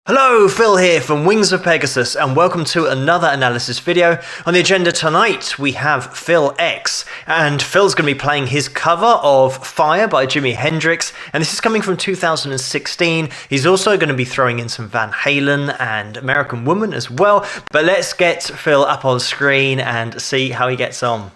Hello, Phil here from Wings of Pegasus, and welcome to another analysis video. On the agenda tonight we have Phil X, and Phil's going to be playing his cover of Fire by Jimi Hendrix, and this is coming from 2016. He's also going to be throwing in some Van Halen and American Woman as well, but let's get Phil up on screen and see how he gets on.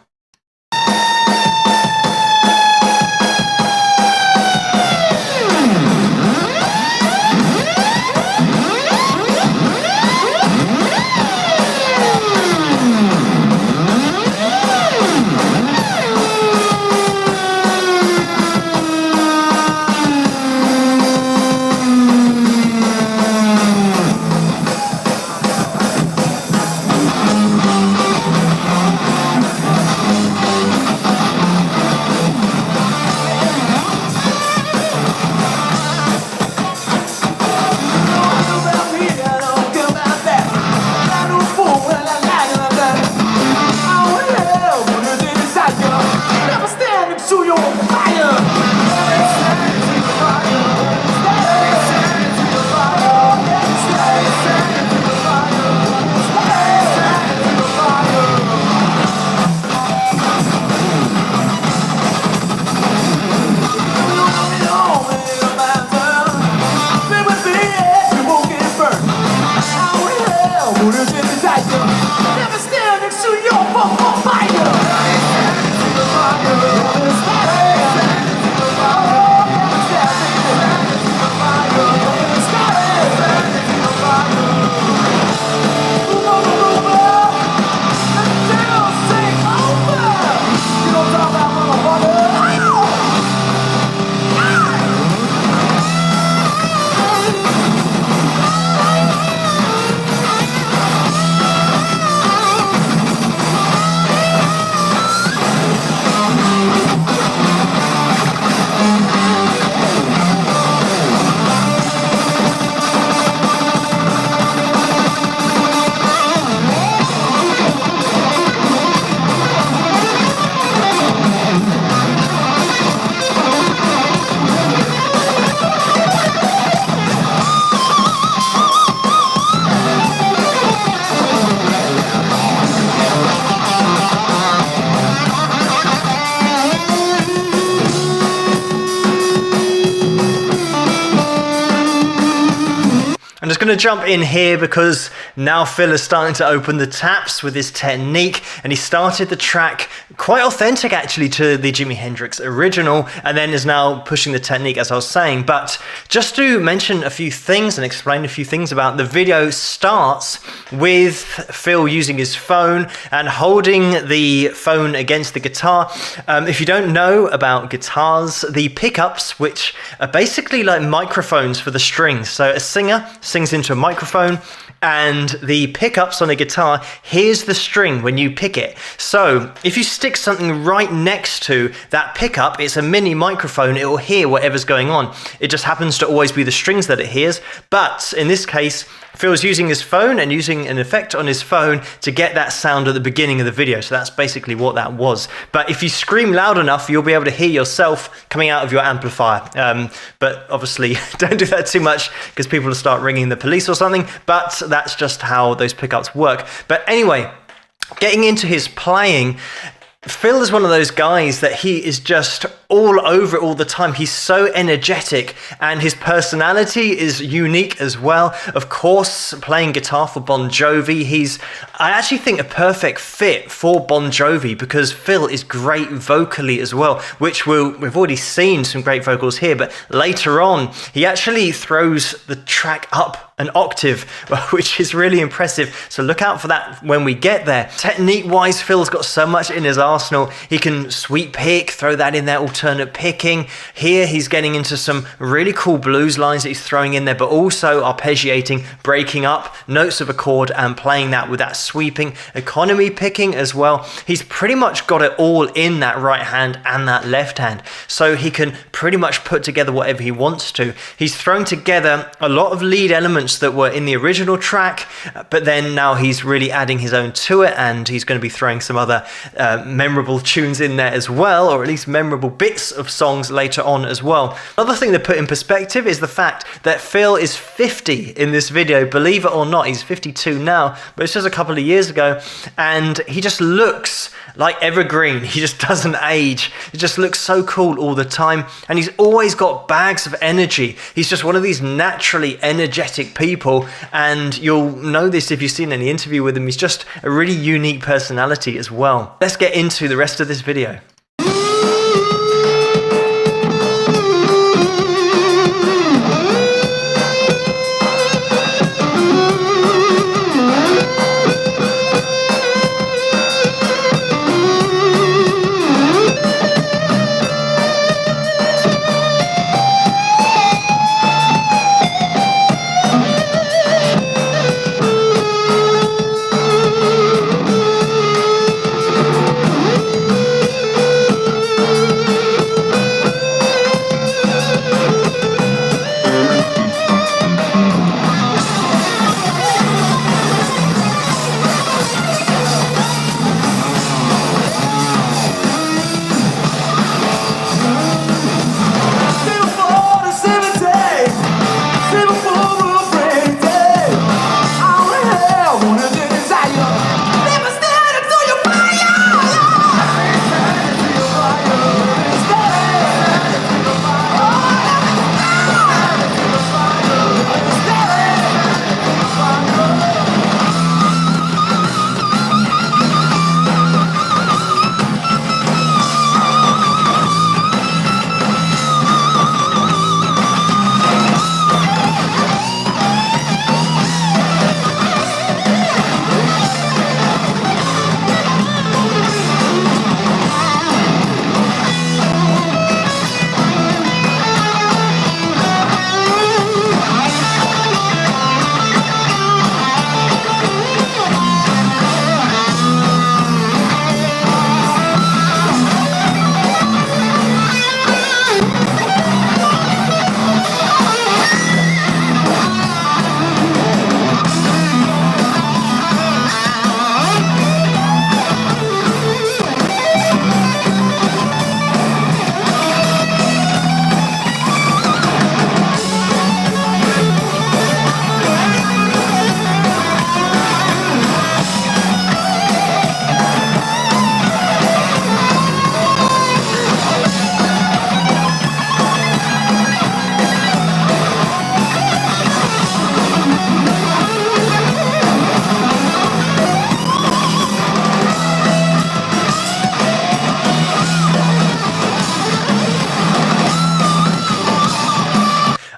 I'm just going to jump in here because now Phil is starting to open the taps with his technique, and he started the track quite authentic actually to the Jimi Hendrix original, and then is now pushing the technique as I was saying. But just to mention a few things and explain a few things about the video, starts with Phil using his phone and holding the phone against the guitar. If you don't know about guitars, the pickups, which are basically like microphones for the strings, so a singer sings into a microphone, and the pickups on a guitar hears the string when you pick it. So if you stick something right next to that pickup, it's a mini microphone, it will hear whatever's going on. It just happens to always be the strings that it hears. But in this case, Phil's using his phone and using an effect on his phone to get that sound at the beginning of the video. So that's basically what that was. But if you scream loud enough, you'll be able to hear yourself coming out of your amplifier. But obviously don't do that too much because people will start ringing the police or something. But that's just how those pickups work. But anyway, getting into his playing, Phil is one of those guys that he is just all over it all the time. He's so energetic, and his personality is unique as well. Of course, playing guitar for Bon Jovi, I actually think, a perfect fit for Bon Jovi because Phil is great vocally as well, which we've already seen some great vocals here, but later on, he actually throws the track up an octave, which is really impressive. So look out for that when we get there. Technique-wise, Phil's got so much in his arsenal. He can sweep pick, throw that in there, alternate picking. Here, he's getting into some really cool blues lines that he's throwing in there, but also arpeggiating, breaking up notes of a chord and playing that with that sweeping economy picking as well. He's pretty much got it all in that right hand and that left hand, so he can pretty much put together whatever he wants to. He's thrown together a lot of lead elements that were in the original track, but then now he's really adding his own to it, and he's going to be throwing some other memorable tunes in there as well, or at least memorable bits of songs later on as well. Another thing to put in perspective is the fact that Phil is 50 in this video. Believe it or not, he's 52 now, but it's just a couple of years ago, and he just looks like evergreen. He just doesn't age. He just looks so cool all the time, and he's always got bags of energy. He's just one of these naturally energetic people, and you'll know this if you've seen any interview with him. He's just a really unique personality as well. Let's get into the rest of this video.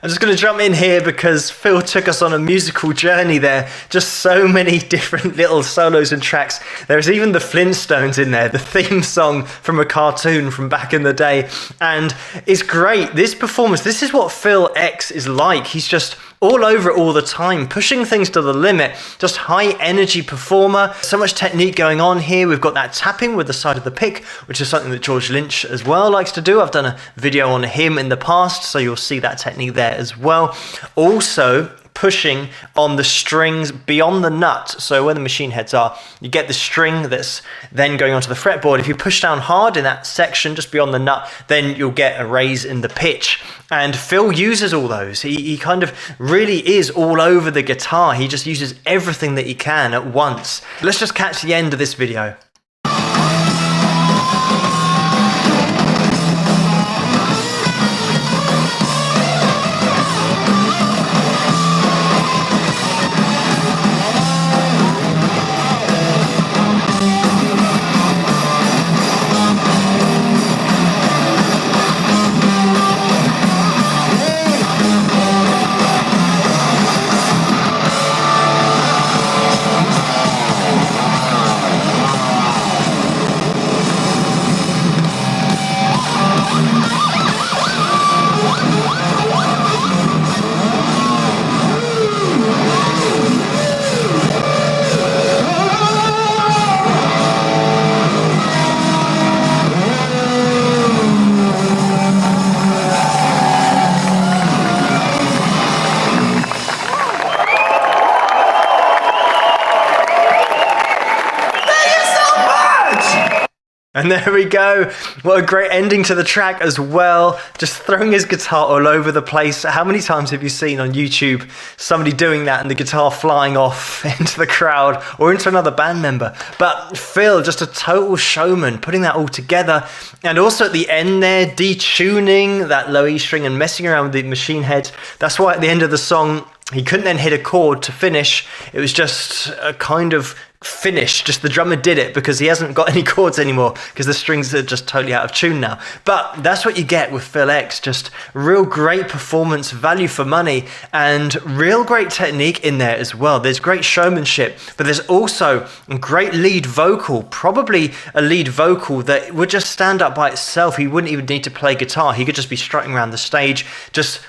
I'm just going to jump in here because Phil took us on a musical journey there. Just so many different little solos and tracks. There's even the Flintstones in there, the theme song from a cartoon from back in the day. And it's great. This performance, this is what Phil X is like. He's just all over it all the time, pushing things to the limit. Just high energy performer. So much technique going on here. We've got that tapping with the side of the pick, which is something that George Lynch as well likes to do. I've done a video on him in the past, so you'll see that technique there as well. Also pushing on the strings beyond the nut. So where the machine heads are, you get the string that's then going onto the fretboard. If you push down hard in that section just beyond the nut, then you'll get a raise in the pitch. And Phil uses all those. He kind of really is all over the guitar. He just uses everything that he can at once. Let's just catch the end of this video. And there we go. What a great ending to the track as well. Just throwing his guitar all over the place. How many times have you seen on YouTube somebody doing that and the guitar flying off into the crowd or into another band member? But Phil, just a total showman, putting that all together. And also at the end there, detuning that low E string and messing around with the machine head. That's why at the end of the song, he couldn't then hit a chord to finish. It was just a kind of finish, just the drummer did it because he hasn't got any chords anymore because the strings are just totally out of tune now. But that's what you get with Phil X, just real great performance, value for money, and real great technique in there as well. There's great showmanship, but there's also a great lead vocal, probably a lead vocal that would just stand up by itself. He wouldn't even need to play guitar. He could just be strutting around the stage, just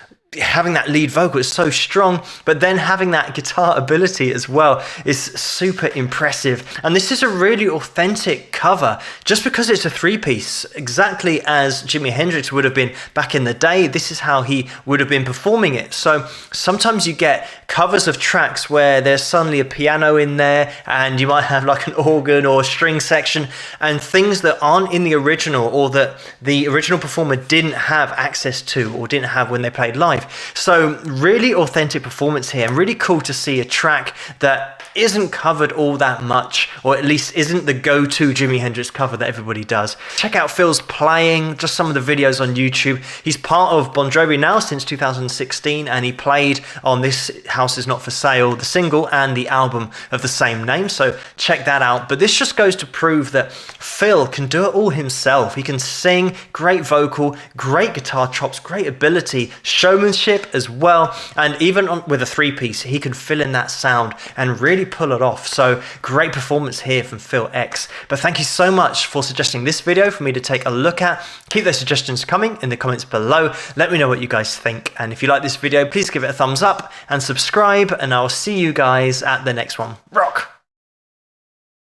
having that lead vocal is so strong, but then having that guitar ability as well is super impressive. And this is a really authentic cover just because it's a three-piece, exactly as Jimi Hendrix would have been back in the day. This is how he would have been performing it. So sometimes you get covers of tracks where there's suddenly a piano in there and you might have like an organ or a string section and things that aren't in the original or that the original performer didn't have access to or didn't have when they played live. So really authentic performance here, and really cool to see a track that isn't covered all that much, or at least isn't the go-to Jimi Hendrix cover that everybody does. Check out Phil's playing, just some of the videos on YouTube. He's part of Bon Jovi now since 2016, and he played on This House Is Not For Sale, the single and the album of the same name, so check that out. But this just goes to prove that Phil can do it all himself. He can sing, great vocal, great guitar chops, great ability, showmanship as well, and even with a three-piece, he can fill in that sound and really pull it off. So great performance here from Phil X. But thank you so much for suggesting this video for me to take a look at. Keep those suggestions coming in the comments below. Let me know what you guys think, and if you like this video, please give it a thumbs up and subscribe, and I'll see you guys at the next one. Rock!